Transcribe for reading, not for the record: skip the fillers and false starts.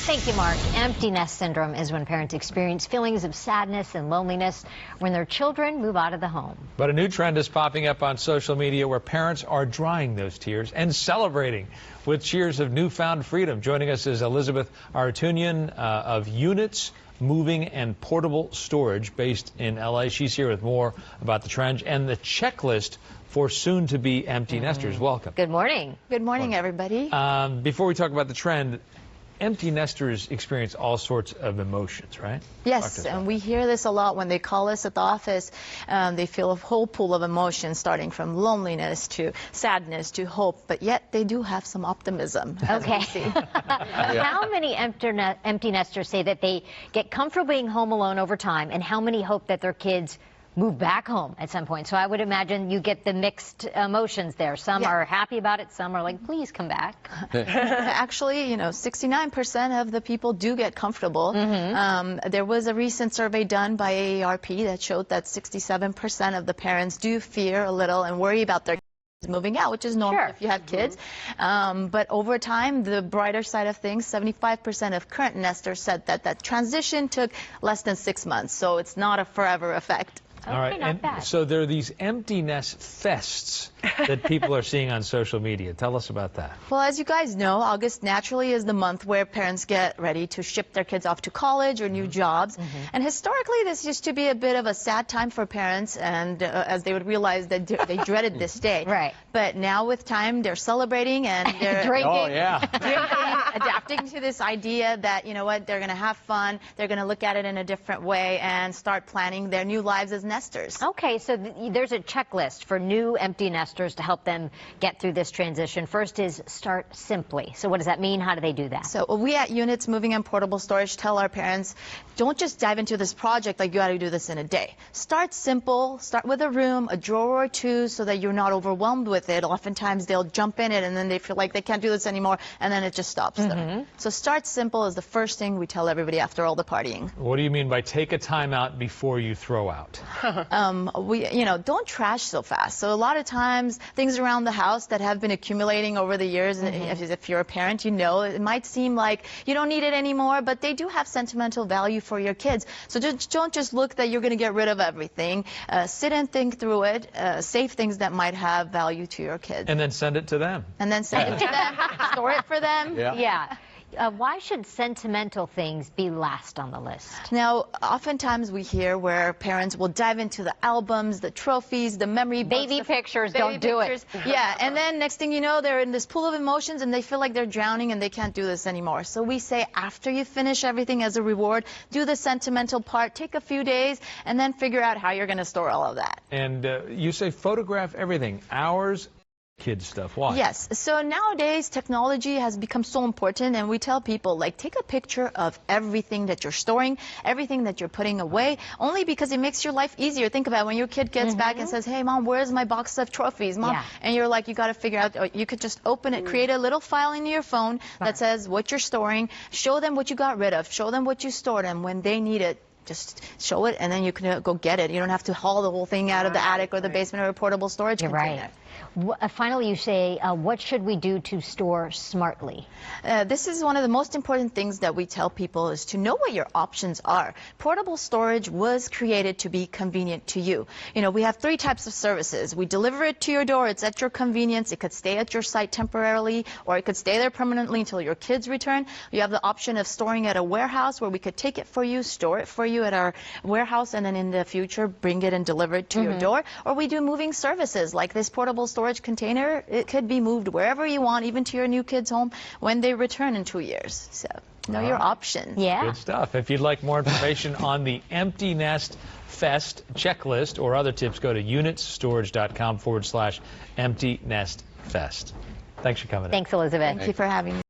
Thank you, Mark. Empty nest syndrome is when parents experience feelings of sadness and loneliness when their children move out of the home. But a new trend is popping up on social media where parents are drying those tears and celebrating with cheers of newfound freedom. Joining us is Elizabeth Arutyunyan of Units, Moving and Portable Storage based in LA. She's here with more about the trend and the checklist for soon-to-be empty nesters. Welcome. Good morning. Good morning, everybody. Before we talk about the trend, empty nesters experience all sorts of emotions, right? Yes, and we hear this a lot when they call us at the office. They feel a whole pool of emotions, starting from loneliness to sadness to hope, but yet they do have some optimism. Okay. How many empty nesters say that they get comfortable being home alone over time, and how many hope that their kids move back home at some point? So I would imagine you get the mixed emotions there. Some are happy about it, some are like, please come back. Actually, 69% of the people do get comfortable. There was a recent survey done by AARP that showed that 67% of the parents do fear a little and worry about their kids moving out, which is normal if you have kids. But over time, the brighter side of things, 75% of current nesters said that that transition took less than 6 months. So it's not a forever effect. Okay, all right, not bad. So there are these empty nest fests that people are seeing on social media. Tell us about that. Well, as you guys know, August naturally is the month where parents get ready to ship their kids off to college or new jobs. And historically, this used to be a bit of a sad time for parents, and as they would realize that they dreaded this day. Right. But now with time, they're celebrating and they're drinking. adapting to this idea that, you know what, they're going to have fun, they're going to look at it in a different way and start planning their new lives as nesters. Okay, so there's a checklist for new empty nesters to help them get through this transition. First is start simply. So what does that mean? How do they do that? So we at Units, Moving and Portable Storage tell our parents, don't just dive into this project like you got to do this in a day. Start simple, start with a room, a drawer or two, so that you're not overwhelmed with it. Oftentimes they'll jump in it and then they feel like they can't do this anymore, and then it just stops them. So start simple is the first thing we tell everybody after all the partying. What do you mean by take a time out before you throw out? Don't trash so fast. So a lot of times things around the house that have been accumulating over the years, if you're a parent, it might seem like you don't need it anymore, but they do have sentimental value for your kids. So don't just look that you're going to get rid of everything. Sit and think through it. Save things that might have value to your kids. And then send it to them. And then send it to them. Store it for them. Yeah. Why should sentimental things be last on the list? Now, oftentimes we hear where parents will dive into the albums, the trophies, the memory books. Baby pictures, don't do it. Yeah, and then next thing you know, they're in this pool of emotions and they feel like they're drowning and they can't do this anymore. So we say after you finish everything as a reward, do the sentimental part, take a few days, and then figure out how you're going to store all of that. And you say photograph everything, hours, kids stuff. Why? Yes. So nowadays, technology has become so important, and we tell people, like, take a picture of everything that you're storing, everything that you're putting away, only because it makes your life easier. Think about when your kid gets back and says, hey, Mom, where's my box of trophies, Mom? And you're like, you got to figure out, or you could just open it, create a little file in your phone that says what you're storing, show them what you got rid of, show them what you stored, and when they need it, just show it, and then you can go get it. You don't have to haul the whole thing out of the attic or the basement or a portable storage container. Finally, you say, what should we do to store smartly? This is one of the most important things that we tell people, is to know what your options are. Portable storage was created to be convenient to you. We have 3 types of services. We deliver it to your door. It's at your convenience. It could stay at your site temporarily, or it could stay there permanently until your kids return. You have the option of storing at a warehouse, where we could take it for you, store it for you at our warehouse, and then in the future bring it and deliver it to your door. Or we do moving services like this portable storage container. It could be moved wherever you want, even to your new kids' home when they return in 2 years. So know your options. Yeah. Good stuff. If you'd like more information on the Empty Nest Fest checklist or other tips, go to unitsstorage.com/empty nest fest. Thanks for coming in. Thanks, Elizabeth. Thank you for having me.